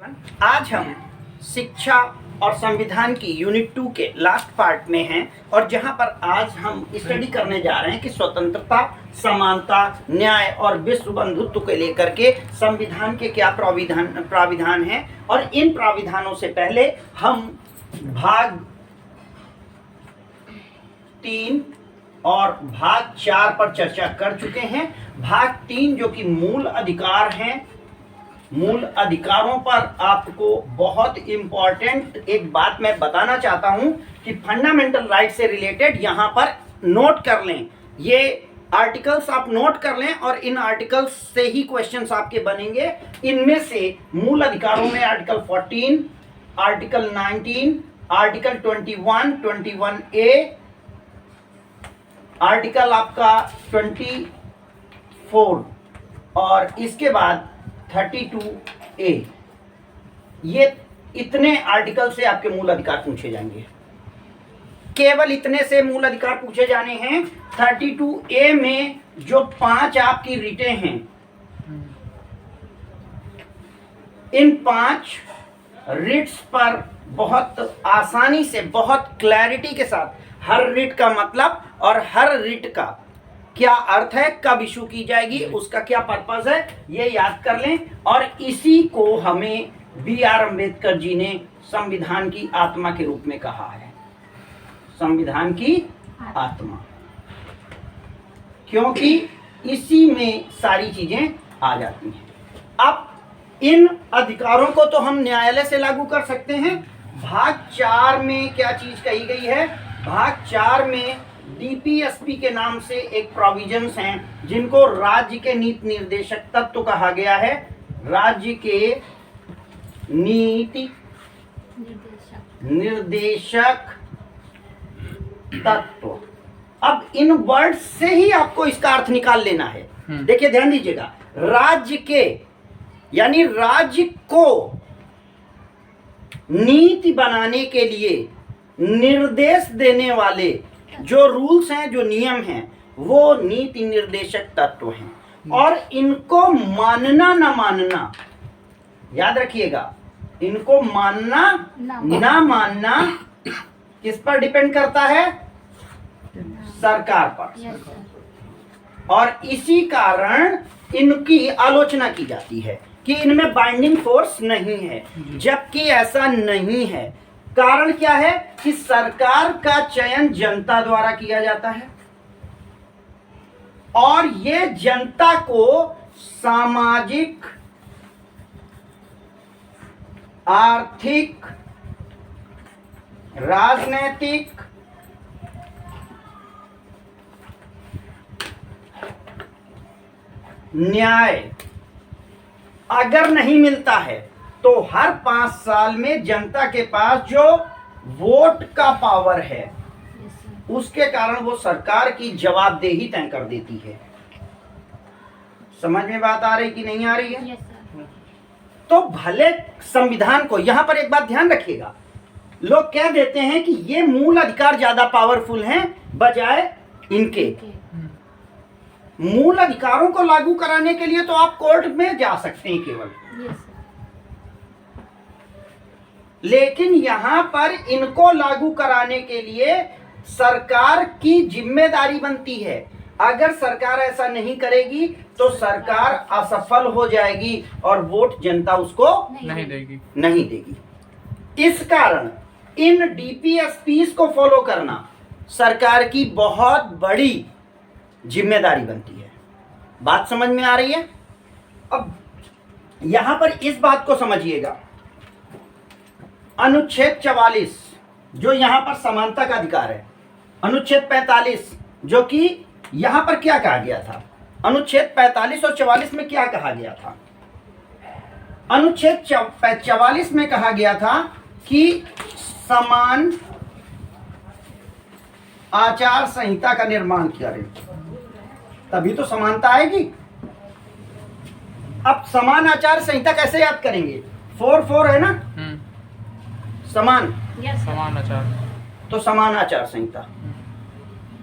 Everyone, आज हम शिक्षा और संविधान की यूनिट 2 के लास्ट पार्ट में हैं और जहां पर आज हम स्टडी करने जा रहे हैं कि स्वतंत्रता, समानता, न्याय और विश्व बंधुत्व को लेकर के संविधान के क्या प्राविधान हैं। और इन प्राविधानों से पहले हम भाग 3 और भाग 4 पर चर्चा कर चुके हैं। भाग 3 जो कि मूल अधिकार हैं, मूल अधिकारों पर आपको बहुत इंपॉर्टेंट एक बात मैं बताना चाहता हूं कि फंडामेंटल राइट से रिलेटेड यहां पर नोट कर लें, ये आर्टिकल्स आप नोट कर लें और इन आर्टिकल्स से ही क्वेश्चंस आपके बनेंगे। इनमें से मूल अधिकारों में article 14, article 19, article 21, 21A, article आपका 24 और इसके बाद 32A, ये इतने आर्टिकल से आपके मूल अधिकार पूछे जाएंगे। केवल इतने से मूल अधिकार पूछे जाने हैं। 32A में जो 5 आपकी रिटें हैं, इन 5 रिट्स पर बहुत आसानी से, बहुत क्लैरिटी के साथ हर रिट का मतलब और हर रिट का क्या अर्थ है, कब इशू की जाएगी, उसका क्या पर्पस है, ये याद कर लें। और इसी को हमें B.R. अम्बेडकर जी ने संविधान की आत्मा के रूप में कहा है, संविधान की आत्मा, क्योंकि इसी में सारी चीजें आ जाती हैं। अब इन अधिकारों को तो हम न्यायालय से लागू कर सकते हैं। भाग 4 में क्या चीज कही गई है? भाग 4 में डीपीएसपी के नाम से एक प्रोविजंस हैं जिनको राज्य के नीति निर्देशक तत्व कहा गया है। राज्य के नीति निर्देशक तत्व। अब इन वर्ड्स से ही आपको इसका अर्थ निकाल लेना है। देखिए ध्यान दीजिएगा, राज्य के यानी राज्य को नीति बनाने के लिए निर्देश देने वाले जो रूल्स हैं, जो नियम हैं, वो नीति निर्देशक तत्व हैं। और इनको मानना ना मानना, याद रखिएगा, इनको मानना ना मानना किस पर डिपेंड करता है? सरकार पर। और इसी कारण इनकी आलोचना की जाती है कि इनमें बाइंडिंग फोर्स नहीं है, जबकि ऐसा नहीं है। कारण क्या है कि सरकार का चयन जनता द्वारा किया जाता है और ये जनता को सामाजिक, आर्थिक, राजनीतिक, न्याय अगर नहीं मिलता है तो हर 5 साल में जनता के पास जो वोट का पावर है, उसके कारण वो सरकार की जवाबदेही तय कर देती है। समझ में बात आ रही कि नहीं आ रही है? तो भले संविधान को, यहां पर एक बात ध्यान रखिएगा, लोग कह देते हैं कि ये मूल अधिकार ज्यादा पावरफुल हैं बजाय इनके। मूल अधिकारों को लागू कराने के लिए तो आप कोर्ट में जा सकते हैं केवल, लेकिन यहां पर इनको लागू कराने के लिए सरकार की जिम्मेदारी बनती है। अगर सरकार ऐसा नहीं करेगी तो सरकार असफल हो जाएगी और वोट जनता उसको नहीं देगी। इस कारण इन डीपीएसपीस को फॉलो करना सरकार की बहुत बड़ी जिम्मेदारी बनती है। बात समझ में आ रही है? अब यहां पर इस बात को समझिएगा, अनुच्छेद 44 जो यहां पर समानता का अधिकार है, अनुच्छेद 45 जो कि यहां पर क्या कहा गया था? अनुच्छेद 45 और 44 में क्या कहा गया था? अनुच्छेद 44 में कहा गया था कि समान आचार संहिता का निर्माण करें, तभी तो समानता आएगी। अब समान आचार संहिता कैसे याद करेंगे? 4 है ना, समान आचार, तो समान आचार संहिता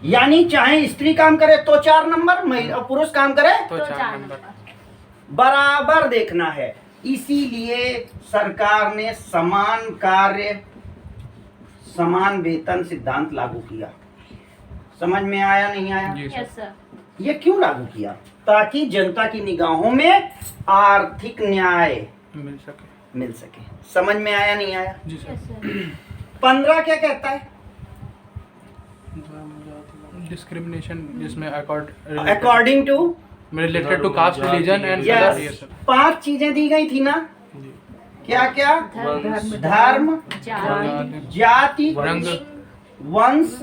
यानी चाहे स्त्री काम करे तो 4 नंबर, पुरुष काम करे तो 4 नंबर, बराबर देखना है। इसीलिए सरकार ने समान कार्य समान वेतन सिद्धांत लागू किया। समझ में आया नहीं आया? Yes sir. ये क्यों लागू किया? ताकि जनता की निगाहों में आर्थिक न्याय मिल सके। समझ में आया नहीं आया? जी सर। Yes sir. 15 क्या कहता है? डिस्क्रिमिनेशन जिसमें according to related to caste religion and yes 5 चीजें दी गई थी ना। क्या क्या? धर्म, जाति, रंग, वंश,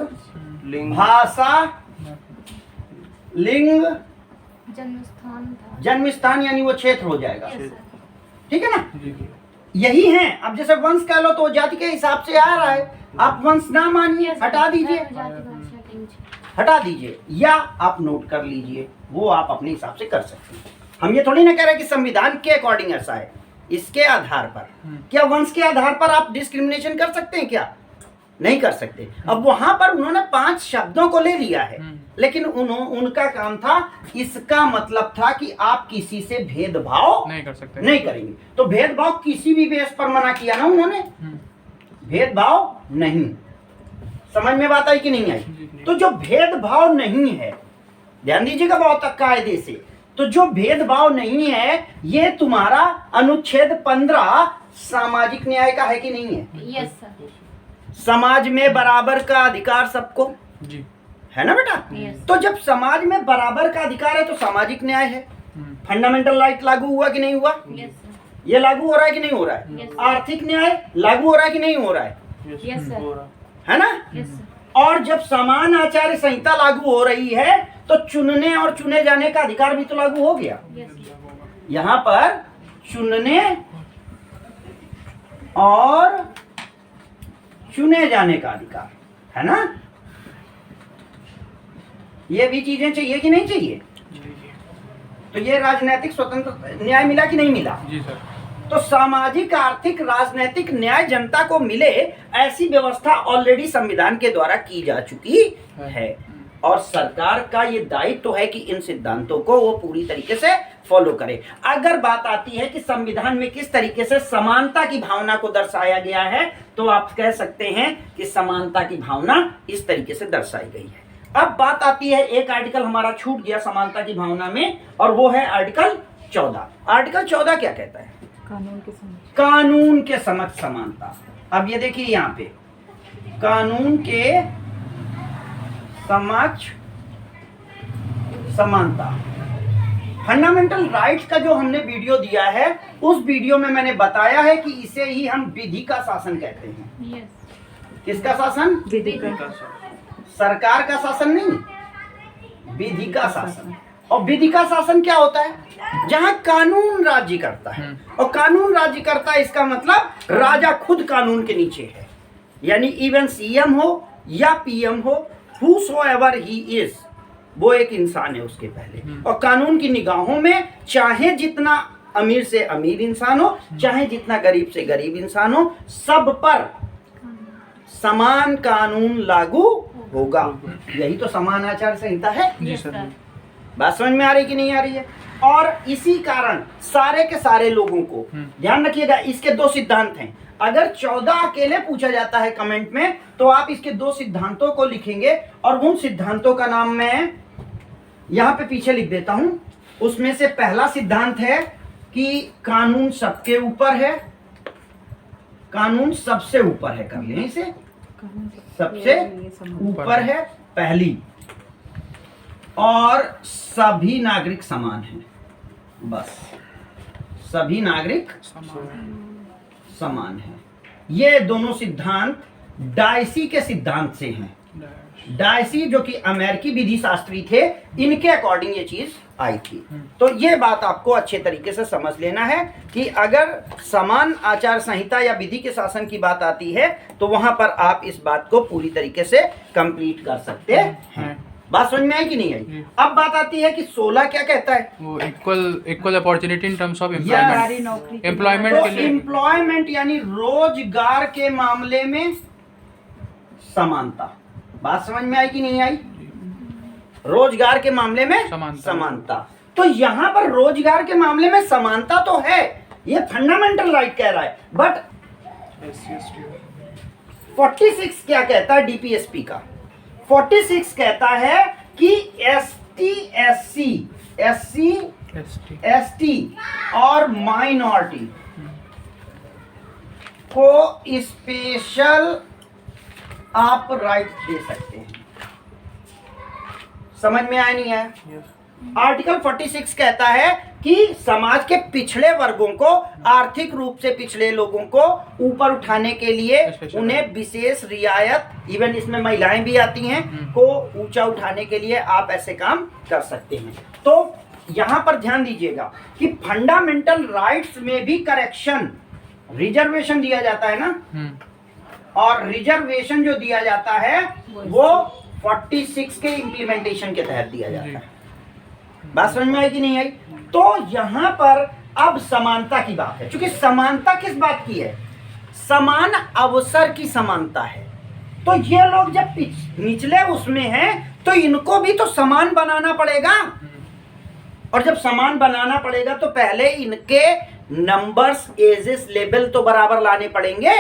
लिंग, भाषा, लिंग, जन्म स्थान यानी वो क्षेत्र हो जाएगा। Yes sir. ठीक है ना? जी यही है। अब जैसे वंश कह लो तो जाति के हिसाब से आ रहा है। आप वंश ना मानिए, हटा दीजिए, हटा दीजिए, या आप नोट कर लीजिए, वो आप अपने हिसाब से कर सकते हैं। हम ये थोड़ी ना कह रहे कि संविधान के अकॉर्डिंग ऐसा है। इसके आधार पर क्या वंश के आधार पर आप डिस्क्रिमिनेशन कर सकते हैं क्या? नहीं कर सकते। अब वहां पर उन्होंने 5 शब्दों को ले लिया है, लेकिन उनका काम था, इसका मतलब था कि आप किसी से भेदभाव नहीं कर सकते, नहीं करेंगे। तो भेदभाव किसी भी बेस पर मना किया ना उन्होंने, भेदभाव नहीं। समझ में बात आई कि नहीं आई? तो जो भेदभाव नहीं है, ध्यान दीजिएगा बहुत कायदे से, तो जो भेदभाव नहीं है ये तुम्हारा अनुच्छेद 15 सामाजिक न्याय का है कि नहीं है? Yes sir. समाज में बराबर का अधिकार सबको जी है ना बेटा? Yes. तो जब समाज में बराबर का अधिकार है तो सामाजिक न्याय है। फंडामेंटल राइट लागू हुआ कि नहीं हुआ? Yes sir. ये लागू हो रहा है कि नहीं हो रहा है? Yes. आर्थिक न्याय लागू हो रहा है कि नहीं हो रहा है? Yes sir. है ना? Yes sir. और जब समान आचार्य संहिता लागू हो रही है तो चुनने और चुने जाने का अधिकार भी तो लागू हो गया। यस। यहाँ पर चुनने और चुने जाने का अधिकार है ना? ये भी चीजें चाहिए कि नहीं चाहिए? तो ये राजनीतिक स्वतंत्र न्याय मिला कि नहीं मिला? जी सर। तो सामाजिक, आर्थिक, राजनीतिक न्याय जनता को मिले, ऐसी व्यवस्था ऑलरेडी संविधान के द्वारा की जा चुकी है। और सरकार का ये दायित्व है कि इन सिद्धांतों को वो पूरी तरीके से फॉलो करे। अगर बात आती है कि संविधान में किस तरीके से समानता की भावना को दर्शाया गया है, तो आप कह सकते हैं कि समानता की भावना इस तरीके से दर्शाई गई है। अब बात आती है, एक आर्टिकल हमारा छूट गया समानता की भावना में, और वो है आर्टिकल 14। आर्टिकल 14 क्या कहता है? कानून के समक्ष समानता। अब ये देखिए यहाँ पे, कानून के समक्ष समानता। फंडामेंटल राइट्स का जो हमने वीडियो दिया है, उस वीडियो में मैंने बताया है कि इसे ही हम विधि का शासन कहते हैं। यस। किसका शासन? विधि का। सरकार का शासन नहीं, विधि का शासन। और विधि का शासन क्या होता है? जहां कानून राज्य करता है। और कानून राज्य करता है, इसका मतलब राजा खुद कानून के नीचे है। यानी इवन सीएम हो या पीएम हो, whosoever he is, वो एक इंसान है उसके पहले। और कानून की निगाहों में चाहे जितना अमीर से अमीर इंसान हो, चाहे जितना गरीब से गरीब इंसान हो, सब पर समान कानून लागू होगा। यही तो समान आचार संहिता है। जी सर। बात समझ में आ रही कि नहीं आ रही है? और इसी कारण सारे के सारे लोगों को ध्यान रखिएगा, इसके 2 सिद्धांत हैं। अगर 14 अकेले पूछा जाता है कमेंट में, तो आप इसके 2 सिद्धांतों को लिखेंगे, और उन सिद्धांतों का नाम मैं यहां पे पीछे लिख देता हूं। उसमें से पहला सिद्धांत है कि कानून सबके ऊपर है। कानून सबसे ऊपर है, कर लें इसे, सबसे ऊपर है पहली, और सभी नागरिक समान हैं। बस सभी नागरिक समान है। ये दोनों सिद्धांत डायसी के सिद्धांत से हैं। डायसी जो कि अमेरिकी विधि शास्त्री थे, इनके अकॉर्डिंग ये चीज आई थी। तो ये बात आपको अच्छे तरीके से समझ लेना है कि अगर समान आचार संहिता या विधि के शासन की बात आती है, तो वहां पर आप इस बात को पूरी तरीके से कंप्लीट कर सकते हैं। बात समझ में आई कि नहीं आई? अब बात आती है कि 16 क्या कहता है? वो equal opportunity in terms of employment. Employment तो के लिए एम्प्लॉयमेंट यानी रोजगार के मामले में समानता। बात समझ में आई कि नहीं आई? रोजगार के मामले में समानता। तो यहां पर रोजगार के मामले में समानता तो है, ये फंडामेंटल राइट कह रहा है, बट SC ST 46 क्या कहता है डीपीएसपी का? 46 कहता है कि ST SC और माइनॉरिटी को स्पेशल आप राइट दे सकते हैं। समझ में आया नहीं आया? yes आर्टिकल 46 कहता है कि समाज के पिछड़े वर्गों को, आर्थिक रूप से पिछड़े लोगों को ऊपर उठाने के लिए Special उन्हें विशेष रियायत, इवन इसमें महिलाएं भी आती हैं, को ऊंचा उठाने के लिए आप ऐसे काम कर सकते हैं। तो यहां पर ध्यान दीजिएगा कि फंडामेंटल राइट्स में भी करेक्शन, रिजर्वेशन दिया जाता है ना, और रिजर्वेशन जो दिया जाता है वो 46 के इम्प्लीमेंटेशन के तहत दिया जाता है। बात समझ में आई कि नहीं आई? तो यहां पर अब समानता की बात है। क्योंकि समानता किस बात की है? समान अवसर की समानता है। तो ये लोग जब निचले उसमें हैं तो इनको भी तो समान बनाना पड़ेगा, और जब समान बनाना पड़ेगा तो पहले इनके नंबर्स, एजेस, लेवल तो बराबर लाने पड़ेंगे,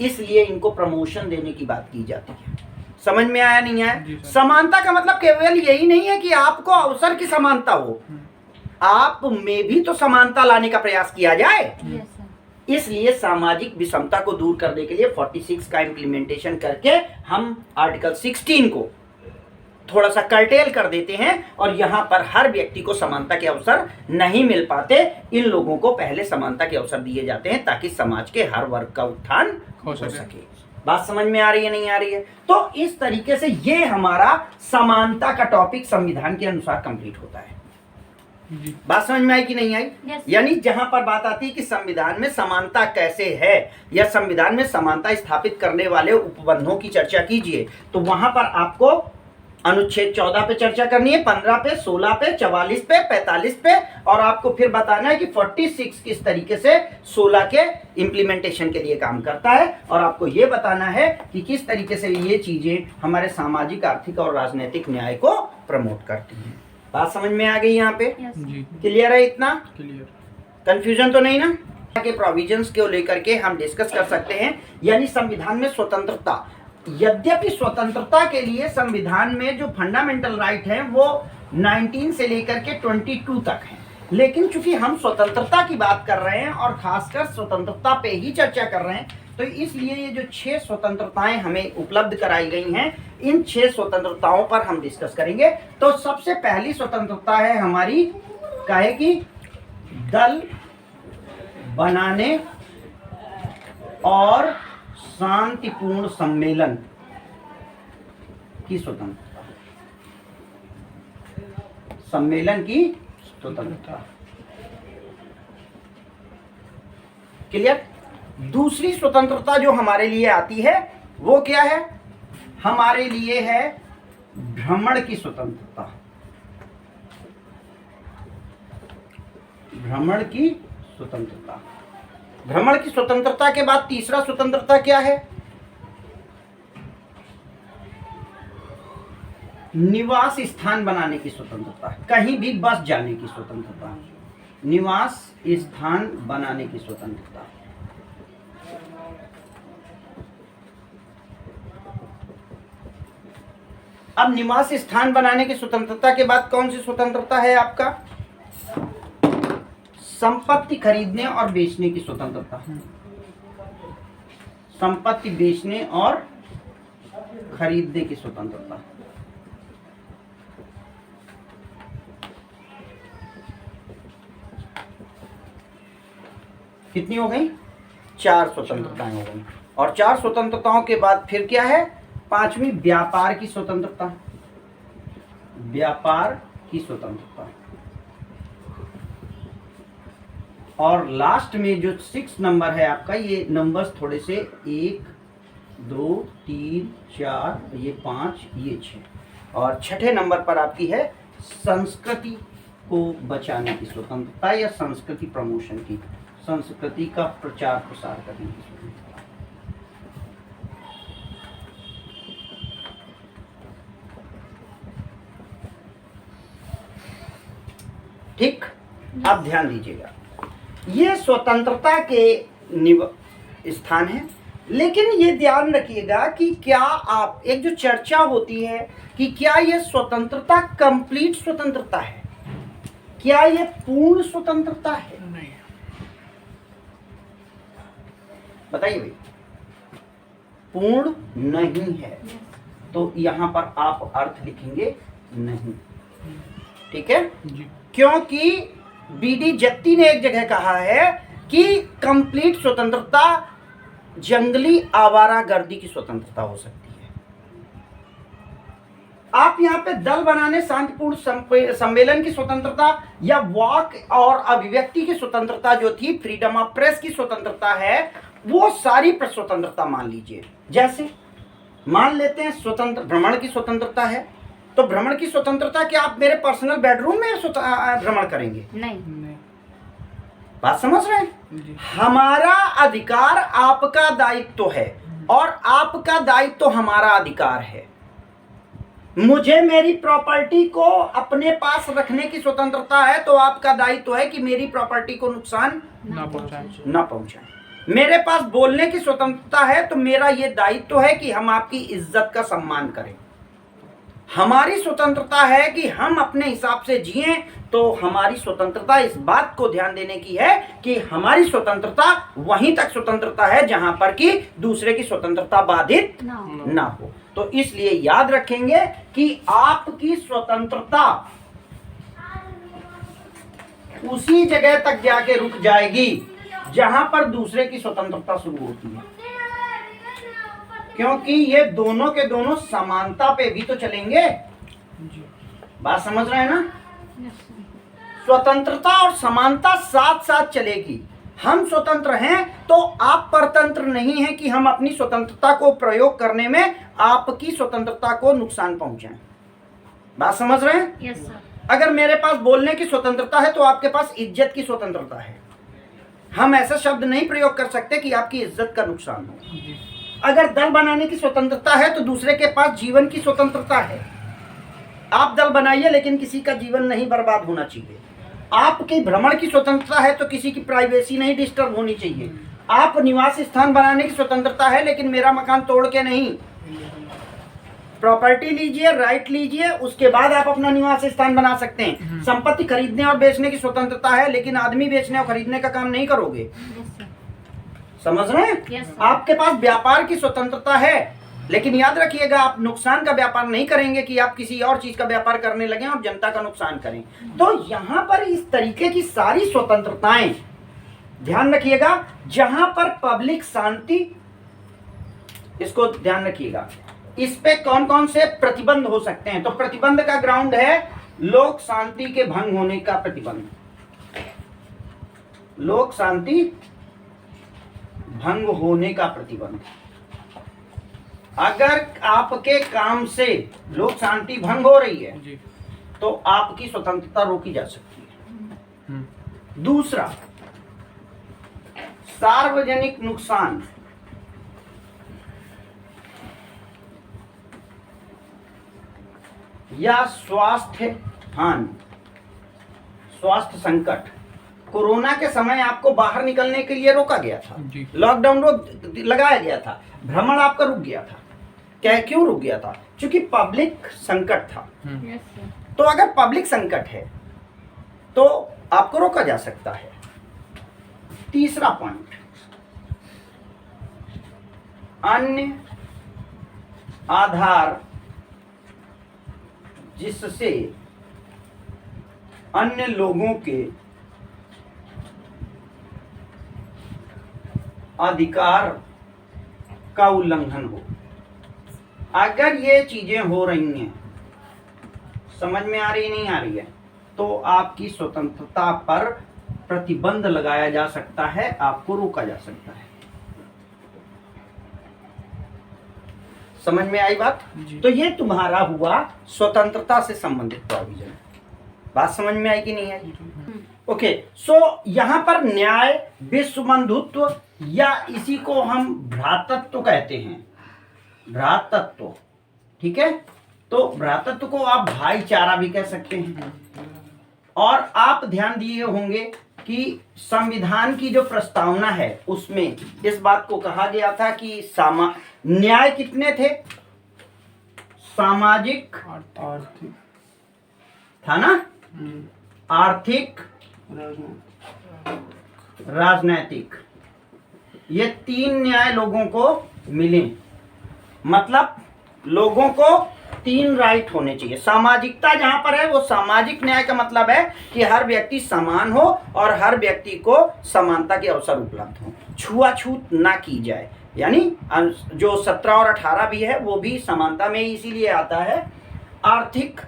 इसलिए इनको प्रमोशन देने की बात की जाती है। समझ में आया नहीं आया? समानता का मतलब केवल यही नहीं है कि आपको अवसर की समानता हो, आप में भी तो समानता लाने का प्रयास किया जाए। इसलिए सामाजिक विषमता को दूर करने के लिए 46 का इम्प्लीमेंटेशन करके हम आर्टिकल 16 को थोड़ा सा कर्टेल कर देते हैं, और यहाँ पर हर व्यक्ति को समानता के अवसर नहीं मिल पाते। इन लोगों को पहले समानता के अवसर दिए जाते हैं ताकि समाज के हर वर्ग का उत्थान हो सके। बात समझ में आ रही है नहीं आ रही है? तो इस तरीके से ये हमारा समानता का टॉपिक संविधान के अनुसार कंप्लीट होता है। बात समझ में आई कि नहीं आई? Yes. यानी जहां पर बात आती है कि संविधान में समानता कैसे है, या संविधान में समानता स्थापित करने वाले उपबंधों की चर्चा कीजिए, तो वहां पर आपको अनुच्छेद 14 पे चर्चा करनी है, 15 पे, 16 पे, 44 पे, 45 पे, और आपको फिर बताना है कि 46 किस तरीके से 16 के इम्प्लीमेंटेशन के लिए काम करता है, और आपको ये बताना है कि किस तरीके से ये चीजें हमारे सामाजिक, आर्थिक और राजनीतिक न्याय को प्रमोट करती हैं। बात समझ में आ गई यहाँ पे? जी क्लियर है? इतना क्लियर। कंफ्यूजन तो नहीं ना? के प्रोविजंस को लेकर के हम डिस्कस कर सकते हैं। यानी संविधान में स्वतंत्रता, यद्यपि स्वतंत्रता के लिए संविधान में जो फंडामेंटल राइट है वो 19 से लेकर के 22 तक है, लेकिन चूंकि हम स्वतंत्रता की बात कर रहे हैं और खासकर स्वतंत्रता पे ही चर्चा कर रहे हैं, तो इसलिए ये जो 6 स्वतंत्रताएं हमें उपलब्ध कराई गई हैं, इन 6 स्वतंत्रताओं पर हम डिस्कस करेंगे। तो सबसे पहली स्वतंत्रता है हमारी, काहे की दल बनाने और शांतिपूर्ण सम्मेलन की स्वतंत्रता, सम्मेलन की स्वतंत्रता। क्लियर? दूसरी स्वतंत्रता जो हमारे लिए आती है वो क्या है? हमारे लिए है भ्रमण की स्वतंत्रता। भ्रमण की स्वतंत्रता। भ्रमण की स्वतंत्रता के बाद तीसरा स्वतंत्रता क्या है? निवास स्थान बनाने की स्वतंत्रता, कहीं भी बस जाने की स्वतंत्रता, निवास स्थान बनाने की स्वतंत्रता। अब निवास स्थान बनाने की स्वतंत्रता के बाद कौन सी स्वतंत्रता है आपका? संपत्ति खरीदने और बेचने की स्वतंत्रता। संपत्ति बेचने और खरीदने की स्वतंत्रता। कितनी हो गई? 4 स्वतंत्रताएं हो गई। और 4 स्वतंत्रताओं के बाद फिर क्या है? 5वीं व्यापार की स्वतंत्रता। व्यापार की स्वतंत्रता। और लास्ट में जो 6 नंबर है आपका, ये नंबर्स थोड़े से 1 2 3 4, ये 5, ये 6, और छठे नंबर पर आपकी है संस्कृति को बचाने की स्वतंत्रता, या संस्कृति प्रमोशन की, संस्कृति का प्रचार प्रसार करने की स्वतंत्रता। ठीक, अब ध्यान दीजिएगा। ये स्वतंत्रता के स्थान है। लेकिन ये ध्यान रखिएगा कि क्या आप एक जो चर्चा होती है कि क्या ये स्वतंत्रता कंप्लीट स्वतंत्रता है, क्या ये पूर्ण स्वतंत्रता है? नहीं। बताइए भाई। पूर्ण नहीं है, तो यहां पर आप अर्थ लिखेंगे नहीं। ठीक है, जी। क्योंकि बीडी जत्ती ने एक जगह कहा है कि कंप्लीट स्वतंत्रता जंगली आवारागर्दी की स्वतंत्रता हो सकती है। आप यहाँ पे दल बनाने, शांतिपूर्ण सम्मेलन की स्वतंत्रता या वाक और अभिव्यक्ति की स्वतंत्रता जो थी, फ्रीडम ऑफ प्रेस की स्वतंत्रता है, वो सारी स्वतंत्रता मान लीजिए। जैसे मान लेते हैं स्वतंत्र भ्रमण की स्वतंत्रता है, तो भ्रमण की स्वतंत्रता क्या आप मेरे पर्सनल बेडरूम में भ्रमण करेंगे? नहीं। बात समझ रहे हैं? जी। हमारा अधिकार आपका दायित्व है और आपका दायित्व हमारा अधिकार है। मुझे मेरी प्रॉपर्टी को अपने पास रखने की स्वतंत्रता है, तो आपका दायित्व है कि मेरी प्रॉपर्टी को नुकसान ना पहुंचाएं। न पहुंचाएं। मेरे पास बोलने की स्वतंत्रता है, तो मेरा यह दायित्व है कि हम आपकी इज्जत का सम्मान करें। हमारी स्वतंत्रता है कि हम अपने हिसाब से जिएं, तो हमारी स्वतंत्रता इस बात को ध्यान देने की है कि हमारी स्वतंत्रता वहीं तक स्वतंत्रता है जहां पर कि दूसरे की स्वतंत्रता बाधित ना हो। तो इसलिए याद रखेंगे कि आपकी स्वतंत्रता उसी जगह तक जाके रुक जाएगी जहां पर दूसरे की स्वतंत्रता शुरू होती है, क्योंकि ये दोनों के दोनों समानता पे भी तो चलेंगे। बात समझ रहे हैं ना? स्वतंत्रता और समानता साथ साथ चलेगी। हम स्वतंत्र हैं तो आप परतंत्र नहीं हैं कि हम अपनी स्वतंत्रता को प्रयोग करने में आपकी स्वतंत्रता को नुकसान पहुंचाएं। बात समझ रहे हैं? Yes sir. अगर मेरे पास बोलने की स्वतंत्रता है, तो आपके पास इज्जत की स्वतंत्रता है। हम ऐसा शब्द नहीं प्रयोग कर सकते कि आपकी इज्जत का नुकसान हो। अगर दल बनाने की स्वतंत्रता है, तो दूसरे के पास जीवन की स्वतंत्रता है। आप दल बनाइए, लेकिन किसी का जीवन नहीं बर्बाद होना चाहिए। आपके भ्रमण की स्वतंत्रता है, तो किसी की प्राइवेसी नहीं डिस्टर्ब होनी चाहिए। आप निवास स्थान बनाने की स्वतंत्रता है, लेकिन मेरा मकान तोड़ के नहीं। प्रॉपर्टी लीजिए, राइट लीजिए, उसके बाद आप अपना निवास स्थान बना सकते हैं। संपत्ति खरीदने और बेचने की स्वतंत्रता है, लेकिन आदमी बेचने और खरीदने का काम नहीं करोगे। समझ रहे हैं? Yes, sir. आपके पास व्यापार की स्वतंत्रता है, लेकिन याद रखिएगा आप नुकसान का व्यापार नहीं करेंगे कि आप किसी और चीज का व्यापार करने लगे और जनता का नुकसान करें। तो यहां पर इस तरीके की सारी स्वतंत्रताएं ध्यान रखिएगा। जहां पर पब्लिक शांति, इसको ध्यान रखिएगा, इस पे कौन कौन से प्रतिबंध हो सकते हैं। तो प्रतिबंध का ग्राउंड है लोक शांति के भंग होने का प्रतिबंध। लोक शांति भंग होने का प्रतिबंध। अगर आपके काम से लोक शांति भंग हो रही है, जी। तो आपकी स्वतंत्रता रोकी जा सकती है। दूसरा, सार्वजनिक नुकसान या स्वास्थ्य हानि, स्वास्थ्य संकट। कोरोना के समय आपको बाहर निकलने के लिए रोका गया था, जी। लॉकडाउन लगाया गया था, भ्रमण आपका रुक गया था। क्या क्यों रुक गया था? क्योंकि पब्लिक संकट था। Yes sir. तो अगर पब्लिक संकट है तो आपको रोका जा सकता है। तीसरा पॉइंट, अन्य आधार जिससे अन्य लोगों के अधिकार का उल्लंघन हो। अगर ये चीजें हो रही हैं, समझ में आ रही नहीं आ रही है, तो आपकी स्वतंत्रता पर प्रतिबंध लगाया जा सकता है, आपको रोका जा सकता है। समझ में आई बात? जी। तो ये तुम्हारा हुआ स्वतंत्रता से संबंधित प्रोविजन। बात समझ में आई कि नहीं आई? ओके, सो यहां पर न्याय, विश्व बंधुत्व, या इसी को हम भ्रातृत्व कहते हैं, भ्रातृत्व। ठीक है, तो भ्रातृत्व को आप भाईचारा भी कह सकते हैं। और आप ध्यान दिए होंगे कि संविधान की जो प्रस्तावना है उसमें इस बात को कहा गया था कि न्याय कितने थे? सामाजिक, आर्थिक, था ना, आर्थिक, राजनैतिक, ये 3 न्याय लोगों को मिले। मतलब लोगों को 3 राइट होने चाहिए। सामाजिकता जहां पर है वो सामाजिक न्याय का मतलब है कि हर व्यक्ति समान हो और हर व्यक्ति को समानता के अवसर उपलब्ध हो, छुआछूत ना की जाए। यानी जो 17 और 18 भी है वो भी समानता में इसीलिए आता है। आर्थिक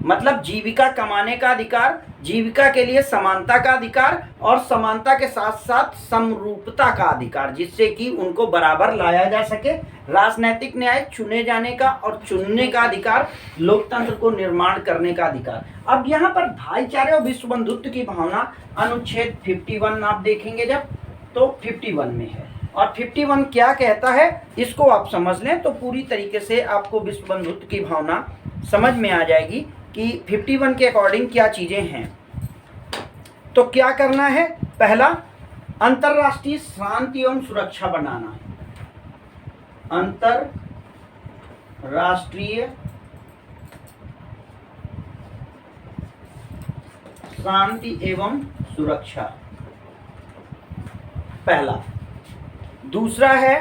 मतलब जीविका कमाने का अधिकार, जीविका के लिए समानता का अधिकार और समानता के साथ साथ समरूपता का अधिकार, जिससे कि उनको बराबर लाया जा सके। राजनैतिक न्याय चुने जाने का और चुनने का अधिकार, लोकतंत्र को निर्माण करने का अधिकार। अब यहाँ पर भाईचारे और विश्व बंधुत्व की भावना अनुच्छेद 51 आप देखेंगे जब, तो 51 में है। और 51 क्या कहता है इसको आप समझ लें तो पूरी तरीके से आपको विश्व बंधुत्व की भावना समझ में आ जाएगी कि 51 के अकॉर्डिंग क्या चीजें हैं। तो क्या करना है? पहला, अंतरराष्ट्रीय शांति एवं सुरक्षा बनाना। अंतरराष्ट्रीय शांति एवं सुरक्षा पहला। दूसरा है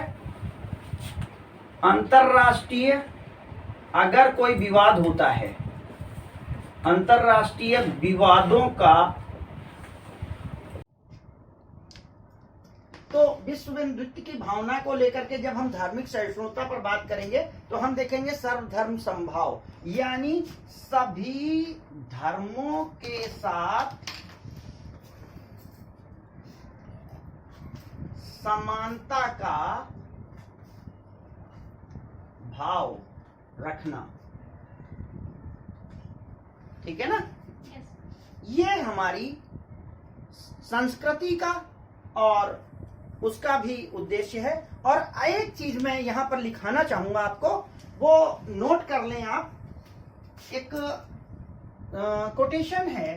अंतरराष्ट्रीय, अगर कोई विवाद होता है, अंतरराष्ट्रीय विवादों का, तो विश्व बंधुत्व की भावना को लेकर के जब हम धार्मिक सहिष्णुता पर बात करेंगे तो हम देखेंगे सर्वधर्म समभाव, यानी सभी धर्मों के साथ समानता का भाव रखना। ठीक है ना? ये हमारी संस्कृति का और उसका भी उद्देश्य है। और एक चीज मैं यहां पर लिखाना चाहूंगा आपको, वो नोट कर लें आप। एक कोटेशन है,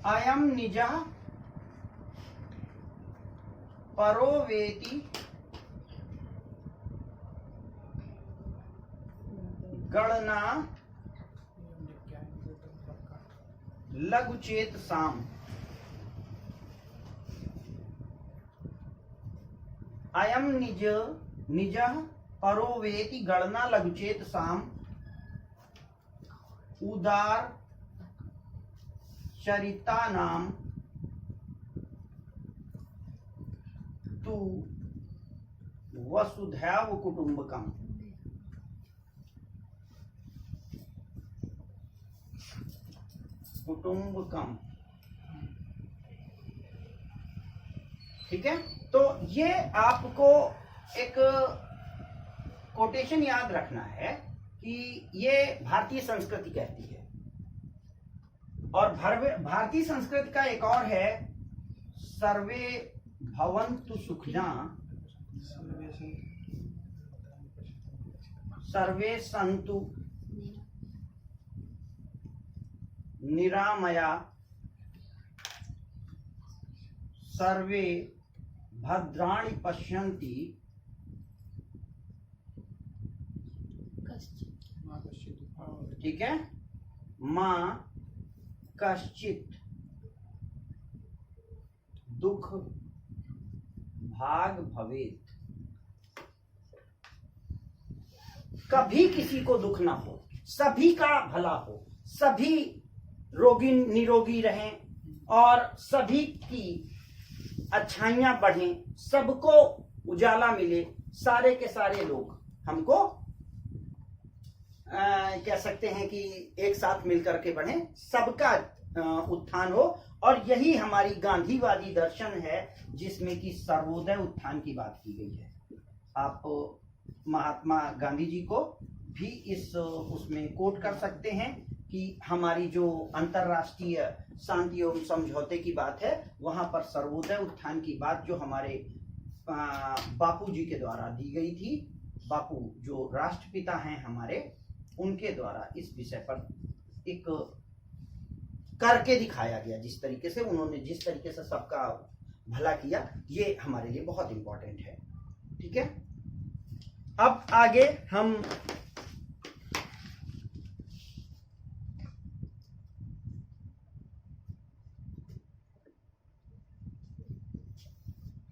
अयम निजः परो वेति गणना लघुचेत साम। अयम निजः परो वेति गणना लघुचेत साम उदार चरिता नाम तु वसुधैव कुटुंबकम। कुटुंबकम, ठीक है? तो ये आपको एक कोटेशन याद रखना है कि ये भारतीय संस्कृति कहती है। और भारतीय संस्कृति का एक और है, सर्वे भवन्तु सुखिनः, सर्वे सन्तु निरामया, सर्वे भद्राणि पश्यन्ति ठीक है, मां कश्चित दुख भाग भवेत। कभी किसी को दुख ना हो, सभी का भला हो, सभी रोगी निरोगी रहें और सभी की अच्छाइयां बढ़ें, सबको उजाला मिले, सारे के सारे लोग हमको कह सकते हैं कि एक साथ मिलकर के बढ़ें, सबका उत्थान हो। और यही हमारी गांधीवादी दर्शन है जिसमें कि सर्वोदय उत्थान की बात की गई है। आप महात्मा गांधी जी को भी इस उसमें कोट कर सकते हैं कि हमारी जो अंतरराष्ट्रीय शांति एवं समझौते की बात है वहां पर सर्वोदय उत्थान की बात जो हमारे बापू जी के द्वारा दी गई थी। बापू जो राष्ट्रपिता हैं हमारे, उनके द्वारा इस विषय पर एक करके दिखाया गया, जिस तरीके से उन्होंने जिस तरीके से सबका भला किया, ये हमारे लिए बहुत इंपॉर्टेंट है। ठीक है, अब आगे हम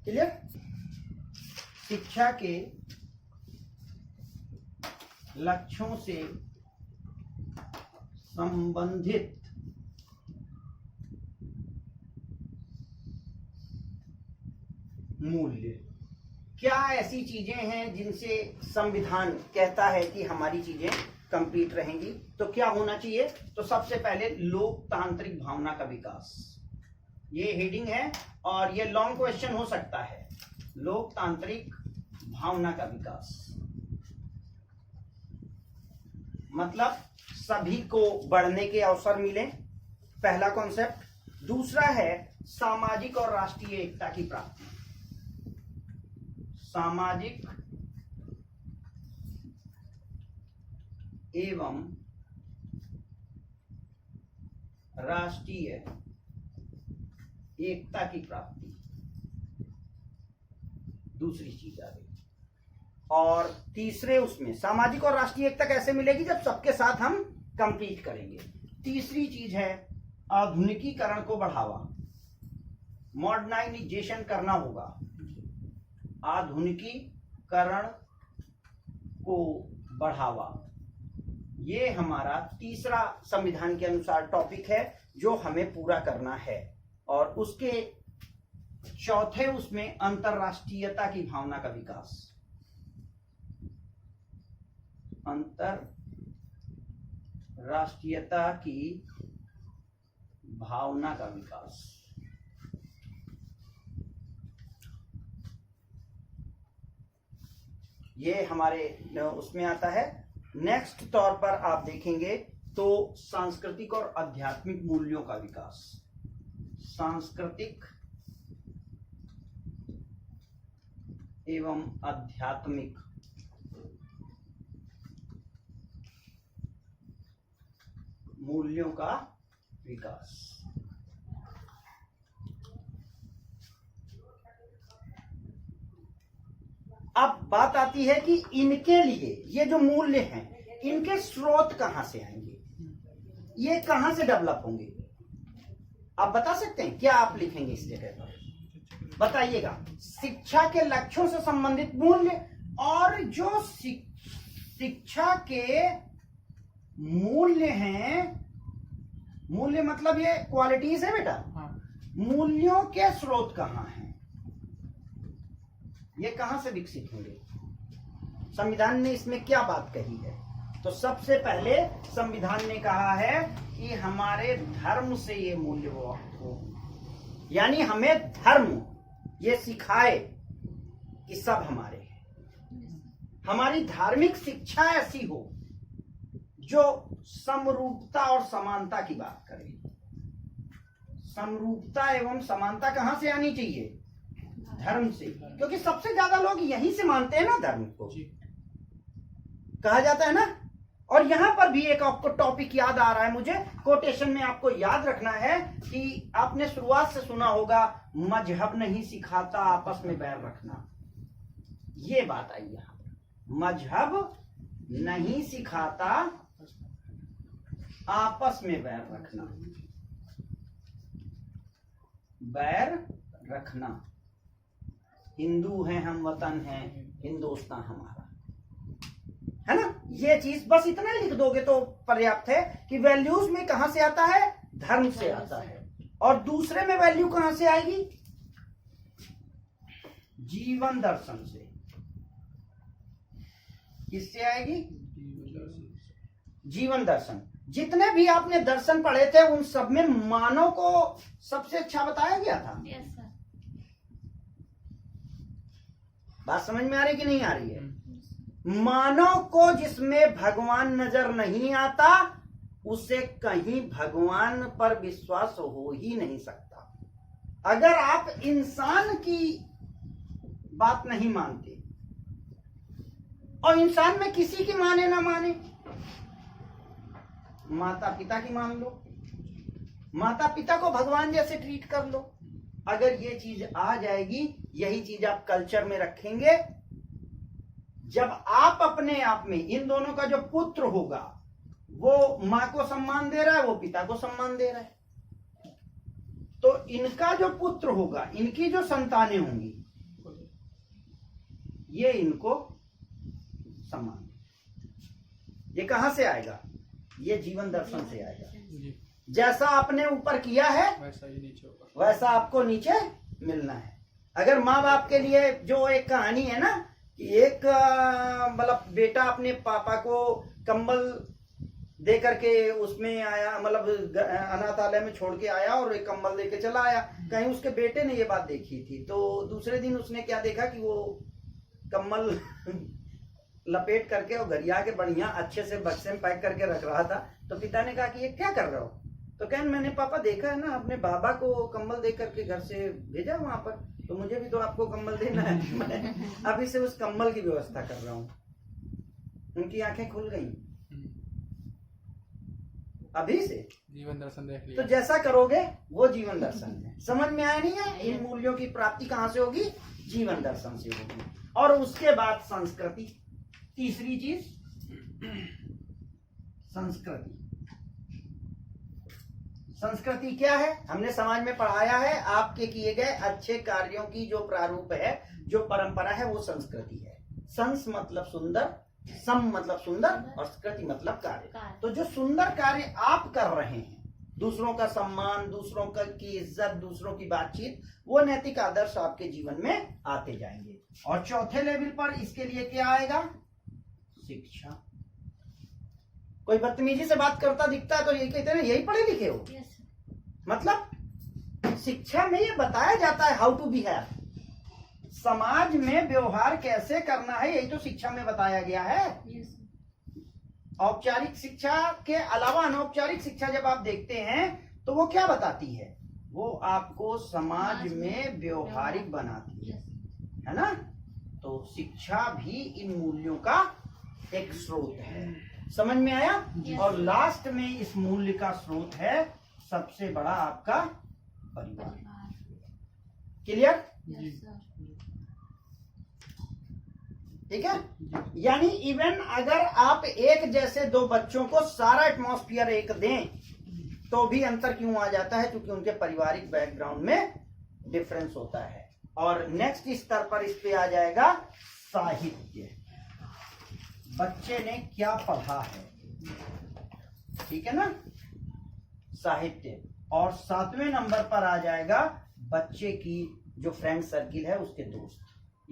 क्लियर, शिक्षा के लक्ष्यों से संबंधित मूल्य। क्या ऐसी चीजें हैं जिनसे संविधान कहता है कि हमारी चीजें कंप्लीट रहेंगी? तो क्या होना चाहिए? तो सबसे पहले लोकतांत्रिक भावना का विकास, ये हेडिंग है और ये लॉन्ग क्वेश्चन हो सकता है। लोकतांत्रिक भावना का विकास मतलब सभी को बढ़ने के अवसर मिले, पहला कॉन्सेप्ट। दूसरा है सामाजिक और राष्ट्रीय एकता की प्राप्ति। सामाजिक एवं राष्ट्रीय एकता की प्राप्ति दूसरी चीज आ गई। और तीसरे उसमें सामाजिक और राष्ट्रीय एकता कैसे मिलेगी? जब सबके साथ हम कंप्लीट करेंगे। तीसरी चीज है आधुनिकीकरण को बढ़ावा, मॉडर्नाइजेशन करना होगा। आधुनिकीकरण को बढ़ावा, ये हमारा तीसरा संविधान के अनुसार टॉपिक है जो हमें पूरा करना है। और उसके चौथे उसमें अंतरराष्ट्रीयता की भावना का विकास, अंतरराष्ट्रीयता की भावना का विकास। ये हमारे उसमें आता है। नेक्स्ट तौर पर आप देखेंगे तो सांस्कृतिक और आध्यात्मिक मूल्यों का विकास। सांस्कृतिक एवं आध्यात्मिक मूल्यों का विकास। अब बात आती है कि इनके लिए ये जो मूल्य हैं, इनके स्रोत कहां से आएंगे, ये कहां से डेवलप होंगे? आप बता सकते हैं क्या? आप लिखेंगे इस जगह पर, बताइएगा। शिक्षा के लक्ष्यों से संबंधित मूल्य, और जो शिक्षा के मूल्य हैं, मूल्य मतलब ये क्वालिटीज है बेटा। मूल्यों के स्रोत कहां हैं, ये कहां से विकसित होंगे? संविधान ने इसमें क्या बात कही है? तो सबसे पहले संविधान ने कहा है कि हमारे धर्म से ये मूल्य हो, यानी हमें धर्म ये सिखाए कि सब हमारे हैं। हमारी धार्मिक शिक्षा ऐसी हो जो समरूपता और समानता की बात करे। समरूपता एवं समानता कहां से आनी चाहिए? धर्म से, क्योंकि सबसे ज्यादा लोग यहीं से मानते हैं ना धर्म को, कहा जाता है ना। और यहां पर भी एक आपको टॉपिक याद आ रहा है मुझे, कोटेशन में आपको याद रखना है कि आपने शुरुआत से सुना होगा, मजहब नहीं सिखाता आपस में बैर रखना। ये बात आई यहां पर, मजहब नहीं सिखाता आपस में बैर रखना। बैर रखना, हिंदू हैं हम, वतन है हिंदुस्तान हमारा, है ना। ये चीज बस इतना ही लिख दोगे तो पर्याप्त है कि वैल्यूज में कहां से आता है? धर्म से आता है। और दूसरे में वैल्यू कहां से आएगी? जीवन दर्शन से। किससे आएगी? जीवन दर्शन। जितने भी आपने दर्शन पढ़े थे उन सब में मानव को सबसे अच्छा बताया गया था। Yes sir. बात समझ में आ रही कि नहीं आ रही है? मानव को जिसमें भगवान नजर नहीं आता उसे कहीं भगवान पर विश्वास हो ही नहीं सकता। अगर आप इंसान की बात नहीं मानते, और इंसान में किसी की माने ना माने, माता पिता की मान लो, माता पिता को भगवान जैसे ट्रीट कर लो। अगर ये चीज आ जाएगी, यही चीज आप कल्चर में रखेंगे, जब आप अपने आप में इन दोनों का जो पुत्र होगा वो माँ को सम्मान दे रहा है, वो पिता को सम्मान दे रहा है, तो इनका जो पुत्र होगा, इनकी जो संतानें होंगी, ये इनको सम्मान दें। ये कहां से आएगा? ये जीवन दर्शन से आएगा। जी, जैसा आपने ऊपर किया है वैसा ही नीचे होगा। वैसा आपको नीचे मिलना है। अगर माँ बाप के लिए जो एक कहानी है ना कि एक मतलब बेटा अपने पापा को कंबल दे करके उसमें आया, मतलब अनाथालय में छोड़ के आया और एक कंबल दे के चला आया, कहीं उसके बेटे ने ये बात देखी थी, तो दूसरे दिन उसने क्या देखा कि वो कंबल लपेट करके और गरिया के बढ़िया अच्छे से बक्से में पैक करके रख रहा था। तो पिता ने कहा कि ये क्या कर रहे हो? तो कहने मैंने पापा देखा है ना, अपने बाबा को कंबल दे करके घर से भेजा वहां पर, तो मुझे भी तो आपको कंबल देना है। मैं अभी से उस कंबल की व्यवस्था कर रहा हूँ। उनकी आंखें खुल गई अभी से। जीवन दर्शन देख तो लिया। जैसा करोगे वो जीवन दर्शन है। समझ में आया नहीं है? इन मूल्यों की प्राप्ति कहां से होगी? जीवन दर्शन से होगी। और उसके बाद संस्कृति, तीसरी चीज संस्कृति। संस्कृति क्या है? हमने समाज में पढ़ाया है, आपके किए गए अच्छे कार्यों की जो प्रारूप है, जो परंपरा है, वो संस्कृति है। संस मतलब सुंदर, सम मतलब सुंदर और कृति मतलब कार्य। तो जो सुंदर कार्य आप कर रहे हैं, दूसरों का सम्मान, दूसरों की इज्जत, दूसरों की बातचीत, वो नैतिक आदर्श आपके जीवन में आते जाएंगे। और चौथे लेवल पर इसके लिए क्या आएगा? शिक्षा। कोई बदतमीजी से बात करता दिखता है तो यही कहते हैं यही पढ़े लिखे हो। मतलब शिक्षा में ये बताया जाता है हाउ टू बिहेव, समाज में व्यवहार कैसे करना है, यही तो शिक्षा में बताया गया है। औपचारिक शिक्षा के अलावा अनौपचारिक शिक्षा जब आप देखते हैं तो वो क्या बताती है? वो आपको समाज में व्यवहारिक बनाती है ना। तो शिक्षा भी इन मूल्यों का एक स्रोत है। समझ में आया? और लास्ट में इस मूल्य का स्रोत है सबसे बड़ा आपका परिवार। क्लियर? ठीक है। यानी इवन अगर आप एक जैसे दो बच्चों को सारा एटमॉस्फेयर एक दें तो भी अंतर क्यों आ जाता है? क्योंकि उनके पारिवारिक बैकग्राउंड में डिफरेंस होता है। और नेक्स्ट स्तर पर इस पे आ जाएगा साहित्य। बच्चे ने क्या पढ़ा है, ठीक है ना, साहित्य। और 7वें नंबर पर आ जाएगा बच्चे की जो फ्रेंड सर्किल है, उसके दोस्त,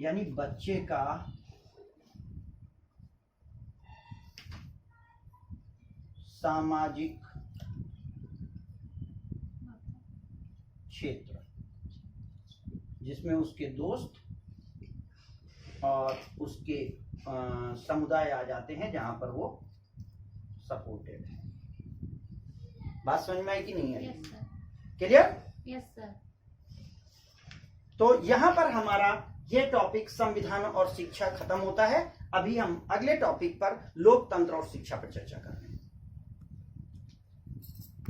यानी बच्चे का सामाजिक क्षेत्र, जिसमें उसके दोस्त और उसके समुदाय आ जाते हैं, जहां पर वो सपोर्टेड है। बात समझ में आई कि नहीं आई? क्लियर? Yes sir. तो यहां पर हमारा ये टॉपिक संविधान और शिक्षा खत्म होता है। अभी हम अगले टॉपिक पर लोकतंत्र और शिक्षा पर चर्चा कर रहे हैं।